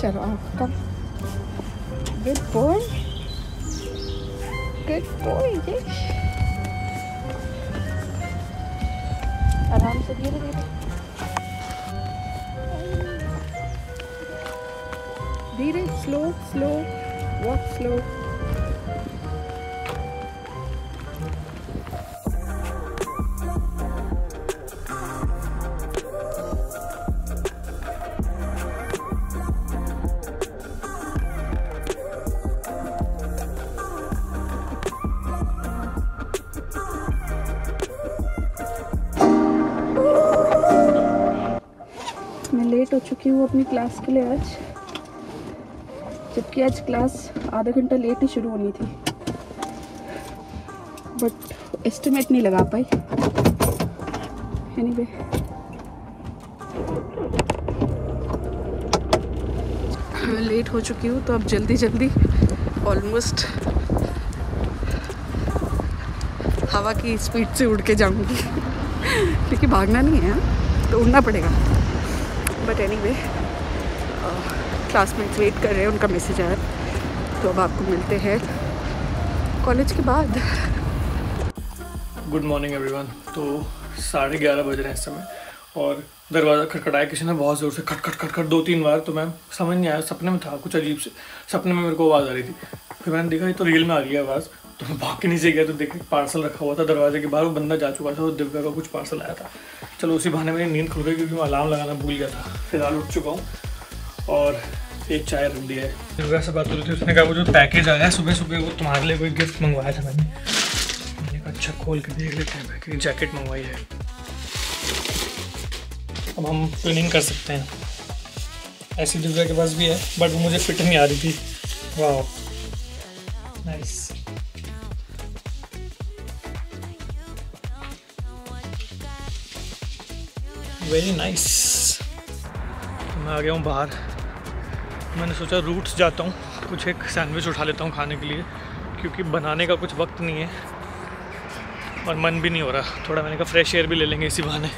चलो आओ, come. Good boy, good boy. आराम से, धीरे धीरे धीरे, स्लो स्लो, वॉक स्लो। मैं लेट हो चुकी हूँ अपनी क्लास के लिए आज, जबकि आज क्लास आधा घंटा लेट ही शुरू होनी थी, बट एस्टिमेट नहीं लगा पाई। एनीवे, मैं लेट हो चुकी हूँ तो अब जल्दी जल्दी ऑलमोस्ट हवा की स्पीड से उड़ के जाऊँगी क्योंकि भागना नहीं है तो उड़ना पड़ेगा। बट एनीवे, क्लासमेट्स वेट कर रहे हैं, उनका मैसेज आया, तो अब आपको मिलते हैं कॉलेज के बाद। Good morning everyone. तो 11:30 बज रहे हैं इस समय और दरवाज़ा खटखटाया किसी ने बहुत ज़ोर से, खट खट खट खट 2-3 बार। तो मैं समझ नहीं आया, सपने में था कुछ अजीब से, सपने में मेरे को आवाज़ आ रही थी। फिर मैंने देखा ये तो रियल में आ गई आवाज़, तो मैं भाग के नीचे गया तो देखा पार्सल रखा हुआ था दरवाजे के बाहर। वो बंदा जा चुका था, वो दिव्या का कुछ पार्सल आया था। चलो उसी बहाने मेरी नींद खुल गई क्योंकि मैं अलार्म लगाना भूल गया था। फिलहाल उठ चुका हूँ और एक चाय रख दिया है। दिव्या से बात हो रही थी, उसने कहा वो जो पैकेज आया है सुबह सुबह, वो तुम्हारे लिए कोई गिफ्ट मंगवाया था मैंने कहा अच्छा खोल के देख लेते हैं। पैकेज जैकेट मंगवाई है, अब हम ट्विनिंग कर सकते हैं। ऐसी दिव्या के पास भी है बट वो मुझे फिट नहीं आ रही थी। वाह नाइस। Very nice. मैं आ गया हूँ बाहर, मैंने सोचा रूट्स जाता हूँ, कुछ एक सैंडविच उठा लेता हूँ खाने के लिए क्योंकि बनाने का कुछ वक्त नहीं है और मन भी नहीं हो रहा। थोड़ा मैंने कहा फ्रेश एयर भी ले लेंगे इसी बहाने।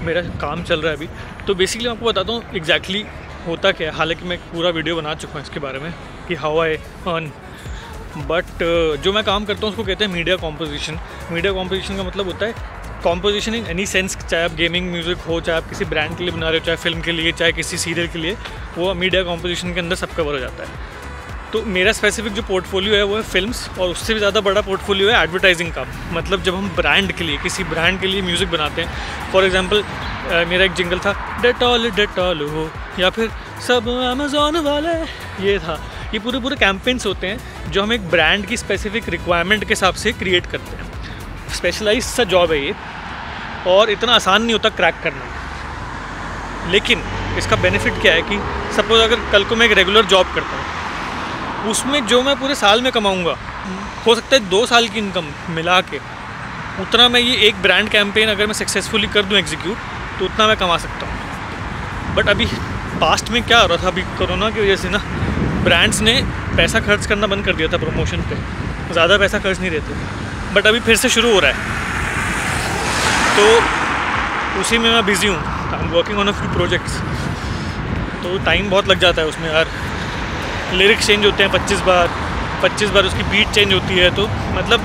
मेरा काम चल रहा है अभी, तो बेसिकली मैं आपको बताता हूँ एग्जैक्टली होता क्या है। हालांकि मैं पूरा वीडियो बना चुका हूँ इसके बारे में कि हाउ आई अर्न, बट जो मैं काम करता हूँ उसको कहते हैं मीडिया कॉम्पोजिशन। मीडिया कॉम्पोजिशन का मतलब होता है कॉम्पोजिशन इन एनी सेंस, चाहे आप गेमिंग म्यूज़िक हो, चाहे आप किसी ब्रांड के लिए बना रहे हो, चाहे फिल्म के लिए, चाहे किसी सीरियल के लिए, वो मीडिया कॉम्पोजिशन के अंदर सब कवर हो जाता है। तो मेरा स्पेसिफिक जो पोर्टफोलियो है वो है फिल्म्स, और उससे भी ज़्यादा बड़ा पोर्टफोलियो है एडवर्टाइजिंग का। मतलब जब हम ब्रांड के लिए, किसी ब्रांड के लिए म्यूज़िक बनाते हैं, फॉर एग्जांपल मेरा एक जिंगल था डेटॉल हो, या फिर सब अमेज़ॉन वाले, ये था। ये पूरे कैंपेन्स होते हैं जो हम एक ब्रांड की स्पेसिफिक रिक्वायरमेंट के हिसाब से क्रिएट करते हैं। स्पेशलाइज सा जॉब है ये और इतना आसान नहीं होता क्रैक करना। लेकिन इसका बेनिफिट क्या है कि सपोज अगर कल को मैं एक रेगुलर जॉब करता हूँ, उसमें जो मैं पूरे साल में कमाऊँगा, हो सकता है 2 साल की इनकम मिला के उतना मैं ये एक ब्रांड कैंपेन अगर मैं सक्सेसफुली कर दूँ एग्जीक्यूट, तो उतना मैं कमा सकता हूँ। बट अभी पास्ट में क्या हो रहा था, अभी कोरोना की वजह से ना ब्रांड्स ने पैसा खर्च करना बंद कर दिया था प्रमोशन पे, ज़्यादा पैसा खर्च नहीं देते। बट अभी फिर से शुरू हो रहा है, तो उसी में मैं बिज़ी हूँ। I am working on a few projects, तो टाइम बहुत लग जाता है उसमें यार। लिरिक्स चेंज होते हैं 25 बार उसकी बीट चेंज होती है, तो मतलब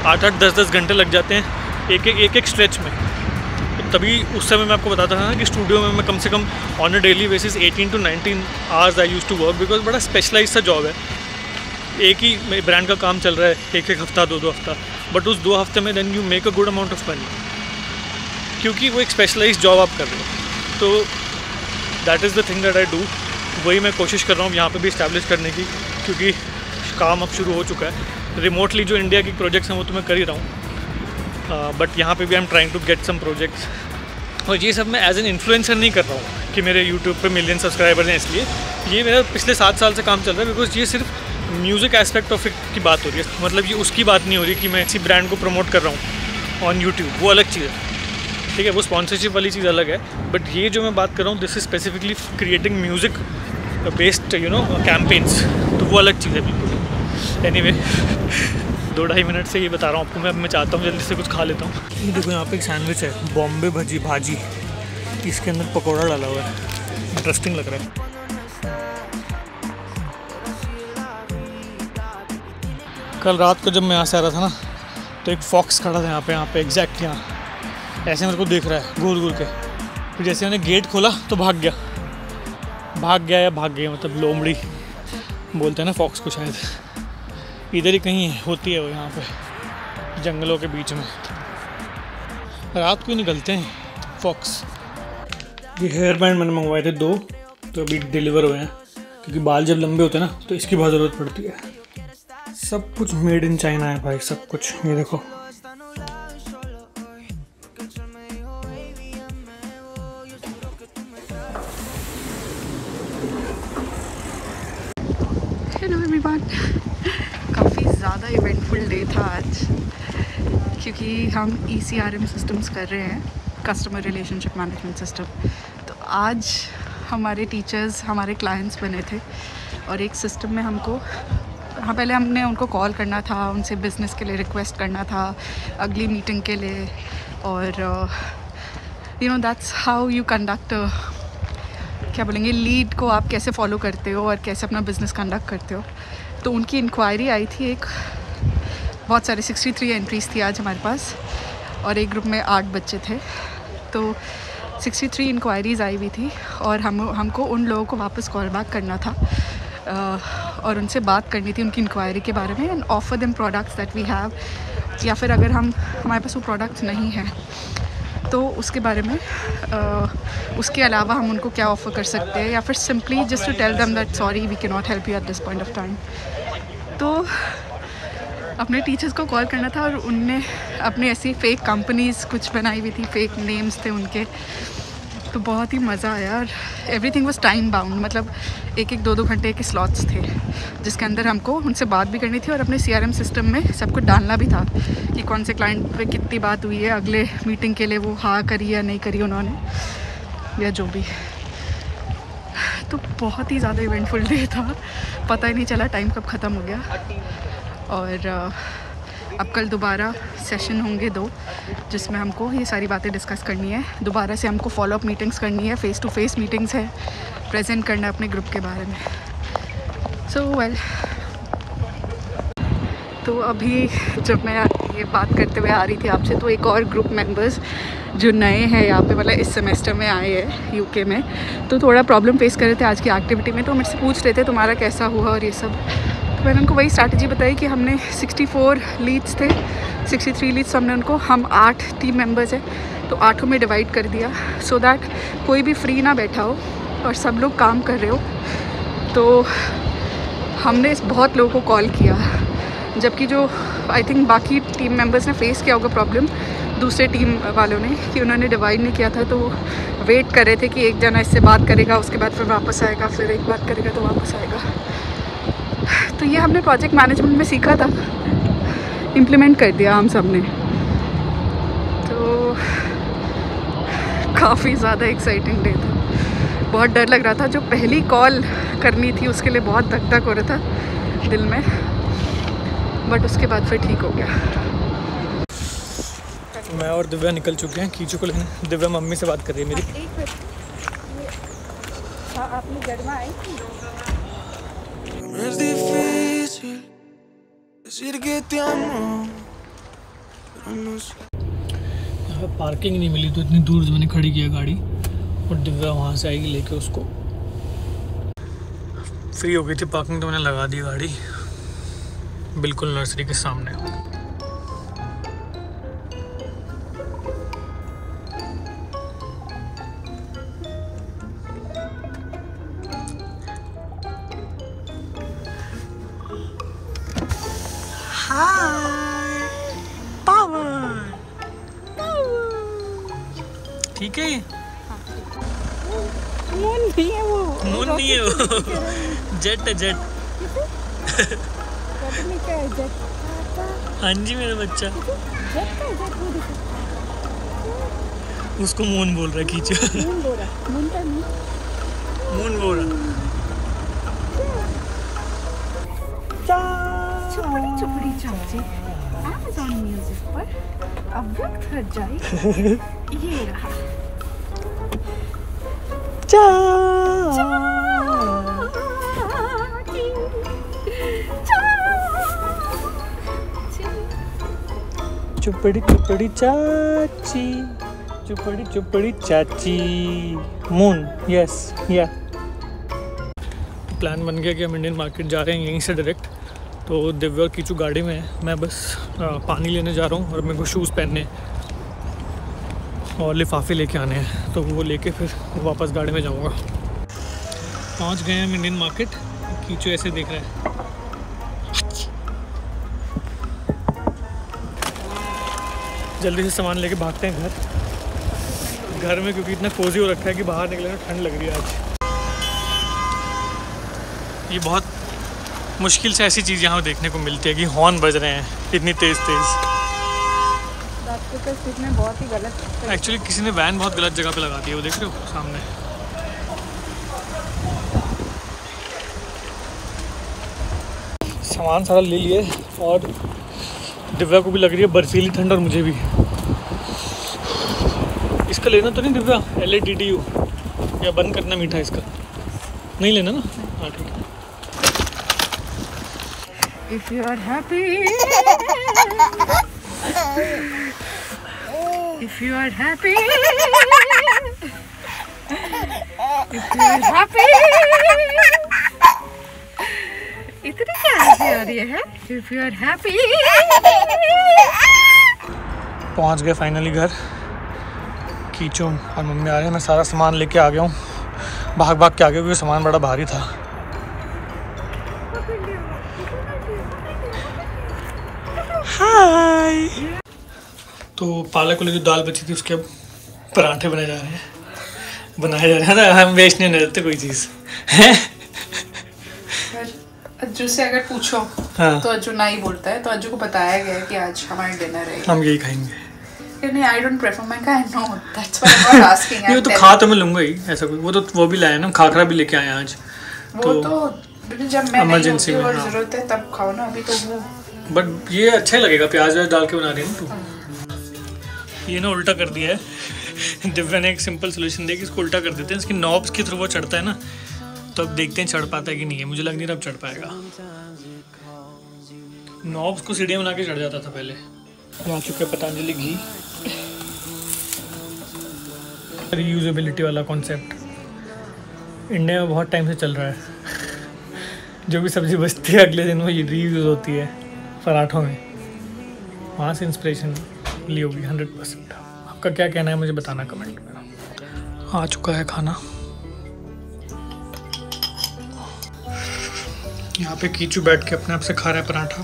8-8, 10-10 घंटे लग जाते हैं एक स्ट्रेच में। तो तभी उस समय मैं आपको बताता था ना कि स्टूडियो में मैं कम से कम on a daily basis 18 to 19 hours I use to work, because बड़ा स्पेशलाइज सा जॉब है। एक ही ब्रांड का काम चल रहा है, एक हफ्ता 2 हफ्ता, बट उस 2 हफ्ते में then you make a good amount of money, क्योंकि वो एक स्पेशलाइज जॉब आप कर रहे हो। तो that is the thing that I do. वही मैं कोशिश कर रहा हूँ यहाँ पे भी इस्टेब्लिश करने की, क्योंकि काम अब शुरू हो चुका है। रिमोटली जो इंडिया की प्रोजेक्ट्स हैं वो तो मैं कर ही रहा हूँ, बट यहाँ पे भी I am trying to get some projects. और ये सब मैं एज एन इन्फ्लुएंसर नहीं कर रहा हूँ कि मेरे यूट्यूब पे मिलियन सब्सक्राइबर्स हैं, इसलिए ये मेरा पिछले 7 साल से काम चल रहा है। बिकॉज ये सिर्फ म्यूज़िक एस्पेक्ट ऑफ इट की बात हो रही है, मतलब ये उसकी बात नहीं हो रही कि मैं किसी ब्रांड को प्रमोट कर रहा हूँ ऑन यूट्यूब, वो अलग चीज़ है, ठीक है, वो स्पॉन्सरशिप वाली चीज़ अलग है। बट ये जो मैं बात कर रहा हूँ, this is specifically creating music based campaigns, तो वो अलग चीज़ है बिल्कुल। एनीवे 2-2.5 मिनट से ये बता रहा हूँ आपको। मैं चाहता हूँ जल्दी से कुछ खा लेता हूँ। ये देखो यहाँ पे एक सैंडविच है, बॉम्बे भाजी, इसके अंदर पकौड़ा डाला हुआ है, इंटरेस्टिंग लग रहा है। कल रात को जब मैं यहाँ से आ रहा था ना, तो एक फॉक्स खड़ा था यहाँ पे एग्जैक्ट यहाँ, ऐसे मेरे को देख रहा है घूर के। फिर जैसे मैंने गेट खोला तो भाग गया या भाग गया, मतलब लोमड़ी बोलते हैं ना फॉक्स को, शायद इधर ही कहीं होती है वो, यहाँ पे जंगलों के बीच में रात को ही निकलते हैं फॉक्स। ये हेयर बैंड मैंने मंगवाए थे 2, तो अभी डिलीवर हुए हैं, क्योंकि बाल जब लंबे होते हैं ना तो इसकी बहुत ज़रूरत पड़ती है। सब कुछ मेड इन चाइना है भाई, सब कुछ। ये देखो हेलो एवरीवन, काफ़ी ज़्यादा इवेंटफुल डे था आज, क्योंकि हम ECRM सिस्टम्स कर रहे हैं, कस्टमर रिलेशनशिप मैनेजमेंट सिस्टम। तो आज हमारे टीचर्स हमारे क्लाइंट्स बने थे, और एक सिस्टम में हमको पहले हमने उनको कॉल करना था, उनसे बिज़नेस के लिए रिक्वेस्ट करना था अगली मीटिंग के लिए, और you know that's how you conduct, क्या बोलेंगे, लीड को आप कैसे फॉलो करते हो और कैसे अपना बिज़नेस कंडक्ट करते हो। तो उनकी इंक्वायरी आई थी, एक बहुत सारे 63 एंट्रीज़ थी आज हमारे पास, और एक ग्रुप में 8 बच्चे थे। तो 63 इंक्वायरीज़ आई हुई थी, और हमको उन लोगों को वापस कॉल बैक करना था, और उनसे बात करनी थी उनकी इंक्वायरी के बारे में, and offer them products that we have, या फिर अगर हमारे पास वो प्रोडक्ट्स नहीं हैं तो उसके बारे में उसके अलावा हम उनको क्या ऑफ़र कर सकते हैं, या फिर simply just to tell them that sorry we can not help you at this point of time. तो अपने टीचर्स को कॉल करना था, और उनने अपने ऐसी फ़ेक कंपनीज़ कुछ बनाई हुई थी, फ़ेक नेम्स थे उनके। तो बहुत ही मज़ा आया, और एवरीथिंग वाज टाइम बाउंड, मतलब 1-2 घंटे के स्लॉट्स थे, जिसके अंदर हमको उनसे बात भी करनी थी, और अपने CRM सिस्टम में सब कुछ डालना भी था कि कौन से क्लाइंट पे कितनी बात हुई है, अगले मीटिंग के लिए वो हाँ करी या नहीं करी उन्होंने, या जो भी। तो बहुत ही ज़्यादा इवेंटफुल डे था, पता ही नहीं चला टाइम कब ख़त्म हो गया। और अब कल दोबारा सेशन होंगे 2, जिसमें हमको ये सारी बातें डिस्कस करनी है। दोबारा से हमको फॉलोअप मीटिंग्स करनी है, फ़ेस टू फेस मीटिंग्स है, प्रेजेंट करना है अपने ग्रुप के बारे में। सो वेल, तो अभी जब मैं ये बात करते हुए आ रही थी आपसे, तो एक और ग्रुप मेंबर्स जो नए हैं यहाँ पे, मतलब इस सेमेस्टर में आए हैं UK में, तो थोड़ा प्रॉब्लम फेस कर रहे थे आज की एक्टिविटी में। तो मेरे से पूछ रहे थे तुम्हारा कैसा हुआ और ये सब। तो मैंने उनको वही स्ट्रैटेजी बताई कि हमने 64 लीड्स थे, 63 लीड्स हमने उनको, हम 8 टीम मेंबर्स हैं, तो 8 में डिवाइड कर दिया, सो दैट कोई भी फ्री ना बैठा हो और सब लोग काम कर रहे हो। तो हमने बहुत लोगों को कॉल किया, जबकि जो आई थिंक बाकी टीम मेंबर्स ने फेस किया होगा प्रॉब्लम, दूसरे टीम वालों ने, कि उन्होंने डिवाइड नहीं किया था। तो वेट कर रहे थे कि एक जना इससे बात करेगा, उसके बाद फिर वापस आएगा, फिर एक बात करेगा तो वापस आएगा। तो ये हमने प्रोजेक्ट मैनेजमेंट में सीखा था, इम्प्लीमेंट कर दिया हम सब ने। तो काफ़ी ज़्यादा एक्साइटिंग डे था, बहुत डर लग रहा था। जो पहली कॉल करनी थी उसके लिए बहुत धक धक हो रहा था दिल में, बट उसके बाद फिर ठीक हो गया। मैं और दिव्या निकल चुके हैं कीचू को लेने। दिव्या मम्मी से बात कर रही है मेरी। आपने घर में आई पार्किंग नहीं मिली, तो इतनी दूर से मैंने खड़ी किया गाड़ी, और दिव्या वहाँ से आएगी लेके उसको। फ्री हो गई थी पार्किंग, तो मैंने लगा दी गाड़ी बिल्कुल नर्सरी के सामने। ठीक है, मून नहीं है वो, मून नहीं है वो, जेट है, जेट। क्या है जेट? हाँ जी मेरा बच्चा, जेट का जेट वो देखो, उसको मून बोल रहा है कीचू। मून बोल रहा, मून का नहीं, मून बोल रहा। चुपड़ी चुपड़ी चाची Amazon म्यूजिक पर अब वक्त हट जाए। ये रहा चुपड़ी चुपड़ी चाची, चुपड़ी चुपड़ी चाची। मून, यस या। प्लान बन गया कि हम इंडियन मार्केट जा रहे हैं यहीं से डायरेक्ट। तो दिव्या और कीचू गाड़ी में है, मैं बस पानी लेने जा रहा हूँ और मेरे को शूज़ पहनने और लिफाफे लेके आने हैं, तो वो लेके फिर वापस गाड़ी में जाऊँगा। पहुँच गए हैं हम इंडियन मार्केट। कीचू ऐसे देख रहा है। जल्दी से सामान लेके भागते हैं घर में, क्योंकि इतना कोजी हो रखा है कि बाहर निकलने में ठंड लग रही है आज। ये बहुत मुश्किल से ऐसी चीज़ यहाँ देखने को मिलती है कि हॉर्न बज रहे हैं इतनी तेज़ बहुत ही गलत। एक्चुअली किसी ने वैन बहुत गलत जगह पे लगा दी है, वो देख रहे हो सामने। सामान सारा ले लिए और दिव्या को भी लग रही है बर्फीली ठंड और मुझे भी। इसका लेना तो नहीं दिव्या, LATTU, या बंद करना मीठा इसका? नहीं लेना ना? हाँ ठीक है। If you are happy, if you are happy, if you are happy, इतनी क्या हंसी आ रही है? If you are happy, पहुंच गए फाइनली घर। कीचू और मम्मी आ रहे हैं। मैं सारा सामान लेके आ गया हूँ, भाग भाग के आ गया क्योंकि सामान बड़ा भारी था। हाय। तो पालक वाली जो दाल बची थी उसके पराठे बनाए जा रहे हैं, हम वेस्ट नहीं होने देते कोई चीज़ है। अज्जू से अगर पूछो हाँ। तो अज्जू नहीं बोलता है, तो अज्जू को बताया गया है कि आज हमारा डिनर है, हम यही खाएंगे। नहीं, I don't prefer, मैं कहा I know, that's why I'm not asking। नहीं, वो तो खा तो मैं लूँगा ही, ऐसा कोई। वो भी लाया ना, खाखरा भी लेके आए आज। वो तो जब मैं इमरजेंसी में और जरूरत है तब खाओ ना, अभी तो वो। बट ये अच्छा लगेगा, प्याज व्याज डाल के बना रही है ना तू। ये ना उल्टा कर दिया है दिव्या ने। एक सिंपल सोल्यूशन दिया कि इसको उल्टा कर देते हैं, इसकी नॉब्स के थ्रू वो चढ़ता है ना, तो अब देखते हैं चढ़ पाता है कि नहीं है। मुझे लग नहीं रहा अब चढ़ पाएगा। नॉब्स को सीढ़ियाँ बना के चढ़ जाता था पहले। आ चुके पतंजलि घी। रीयूजेबिलिटी वाला कॉन्सेप्ट इंडिया में बहुत टाइम से चल रहा है। जो भी सब्जी बचती है अगले दिन वो ये रीयूज होती है पराठों में। वहाँ से इंस्पिरेशन ली होगी 100%। आपका क्या कहना है मुझे बताना कमेंट में। आ चुका है खाना। यहाँ पे कीचू बैठ के अपने आप से खा रहा है पराठा।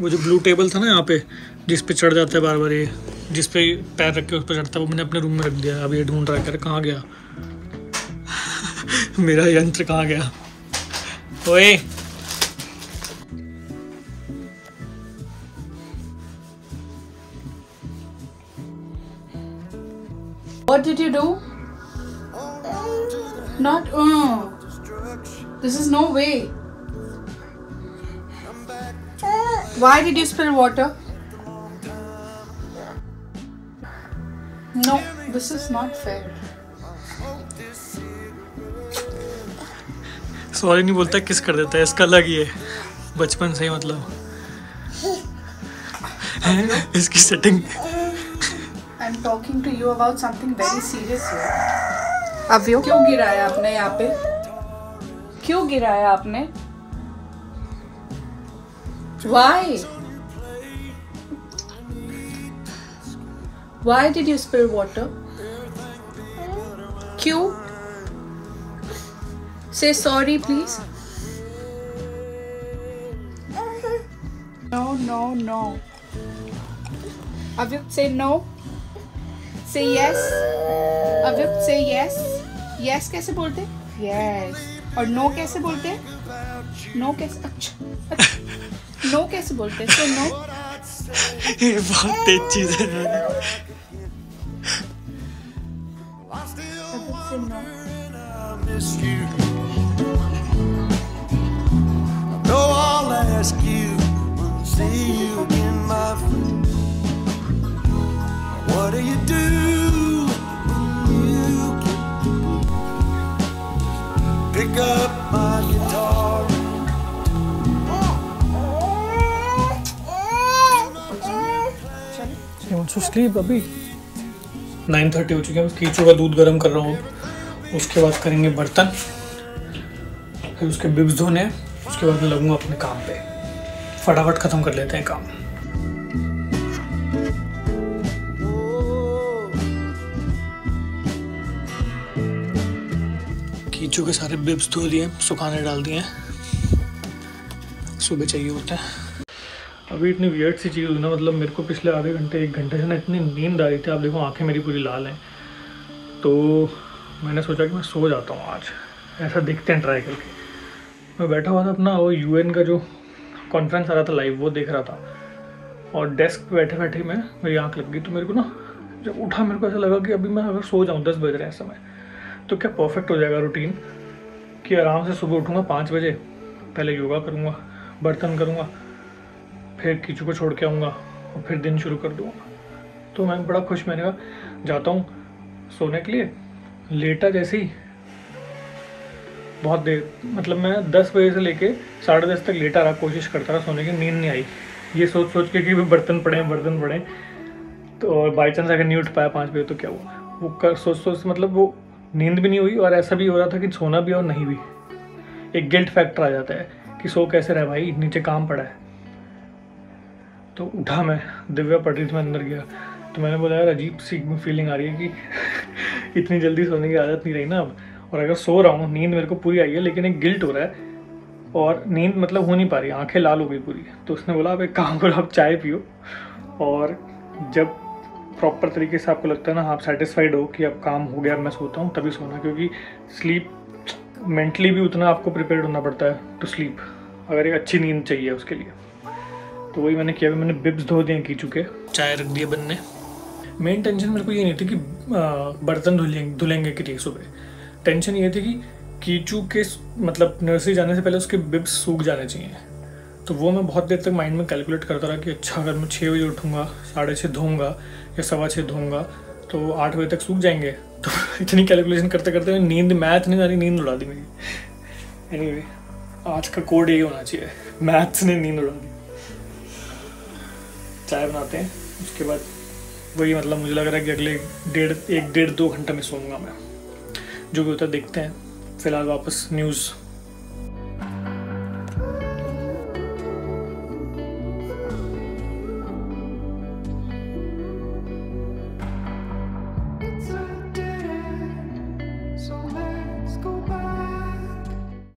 वो जो ब्लू टेबल था ना यहाँ पे, जिस पे चढ़ जाता है बार बार, ये जिस पे पैर रख के उस पर चढ़ता है, वो मैंने अपने रूम में रख दिया। अब ये ढूंढ रहा है, कहाँ गया मेरा यंत्र कहाँ गया? ओए What did you do? Not this is no way. Why did you spill water? No, this is not fair. Sorry नहीं बोलता, किस कर देता है। इसका अलग ही है बचपन से ही, मतलब इसकी setting. I'm talking to you about something very serious here. अव्यो, क्यों गिराया आपने यहाँ पे? क्यों गिराया आपने? Why? Why did you spill water? क्यों? Say sorry, please. No, no, no. Avyuk, say no. Say yes. Avyuk, say yes. Yes कैसे बोलते? Yes. और no कैसे बोलते? No कैसे? अच्छा। No कैसे बोलते? Say no. ये बहुत तेज चीज है। Avyuk, say no. No, I'll ask you when I see you again, my friend. What do you do when you pick up my guitar? To sleep. अभी 9:30 हो चुके हैं। कीचू का दूध गर्म कर रहा हूँ, उसके बाद करेंगे बर्तन, फिर उसके बिब्स धोने, उसके बाद मैं लगूंगा अपने काम पे। फटाफट ख़त्म कर लेते हैं काम। कीचू के सारे बिब्स धो दिए, सुखाने डाल दिए, सुबह चाहिए होता है। अभी इतनी वियर्ड सी चीज़ हुई ना, मतलब मेरे को पिछले आधे घंटे 1 घंटे से ना इतनी नींद आ रही थी। आप देखो आंखें मेरी पूरी लाल हैं। तो मैंने सोचा कि मैं सो जाता हूँ आज, ऐसा देखते हैं ट्राई करके। मैं बैठा हुआ था अपना वो UN का जो कॉन्फ्रेंस आ रहा था लाइव, वो देख रहा था, और डेस्क पे बैठे बैठे मेरी आँख लग गई। तो मेरे को ना जब उठा मेरे को ऐसा लगा कि अभी मैं अगर सो जाऊँ 10 बज रहे हैं इस समय, तो क्या परफेक्ट हो जाएगा रूटीन कि आराम से सुबह उठूँगा 5 बजे, पहले योगा करूँगा, बर्तन करूँगा, फिर कीचू को छोड़ के आऊँगा और फिर दिन शुरू कर दूँगा। तो मैं बड़ा खुश, मैंने कहा जाता हूँ सोने के लिए। लेटा जैसे ही बहुत देर, मतलब मैं 10 बजे से लेके 10:30 तक लेटा रहा, कोशिश करता रहा सोने की, नींद नहीं आई। ये सोच सोच के कि बर्तन पड़े तो, और बाई चांस अगर नहीं उठ पाया 5 बजे तो क्या हुआ, वो कर सोच मतलब वो नींद भी नहीं हुई, और ऐसा भी हो रहा था कि सोना भी और नहीं भी। एक गिल्ट फैक्टर आ जाता है कि सो कैसे रहे भाई, नीचे काम पड़ा है। तो उठा मैं, दिव्या पढ़ रही थी, मैं अंदर गया तो मैंने बोला यार अजीब सी फीलिंग आ रही है कि इतनी जल्दी सोने की आदत नहीं रही ना अब, और अगर सो रहा हूँ, नींद मेरे को पूरी आई है लेकिन एक गिल्ट हो रहा है और नींद मतलब हो नहीं पा रही, आंखें लाल हो गई पूरी। तो उसने बोला आप एक काम करो, आप चाय पियो, और जब प्रॉपर तरीके से आपको लगता है ना, आप सेटिस्फाइड हो कि अब काम हो गया, मैं सोता हूँ, तभी सोना। क्योंकि स्लीप मेंटली भी उतना आपको प्रिपेयर्ड होना पड़ता है टू स्लीप, अगर एक अच्छी नींद चाहिए उसके लिए। तो वही मैंने किया। मैंने बिब्स धो दिए कीचू के, चाय रख दिए बनने। मेन टेंशन मेरे को ये नहीं थी कि बर्तन धुलेंगे कि नहीं सुबह, टेंशन ये थी कि कीचू के मतलब नर्सरी जाने से पहले उसके बिब्स सूख जाने चाहिए। तो वो मैं बहुत देर तक माइंड में कैलकुलेट करता रहा कि अच्छा अगर मैं 6 बजे उठूँगा, 6:30 धोऊँगा या 6:15 धोऊँगा तो 8 बजे तक सूख जाएंगे। तो इतनी कैलकुलेशन करते करते नींद, मैथ ने सारी नींद उड़ा दी मेरी। एनीवे, आज का कोड यही होना चाहिए, मैथ्स ने नींद उड़ा दी। चाय बनाते हैं, उसके बाद वही, मतलब मुझे लग रहा है कि अगले 1.5-2 घंटे में सोऊंगा मैं। जो भी होता है देखते हैं। फिलहाल वापस न्यूज़। So let's go.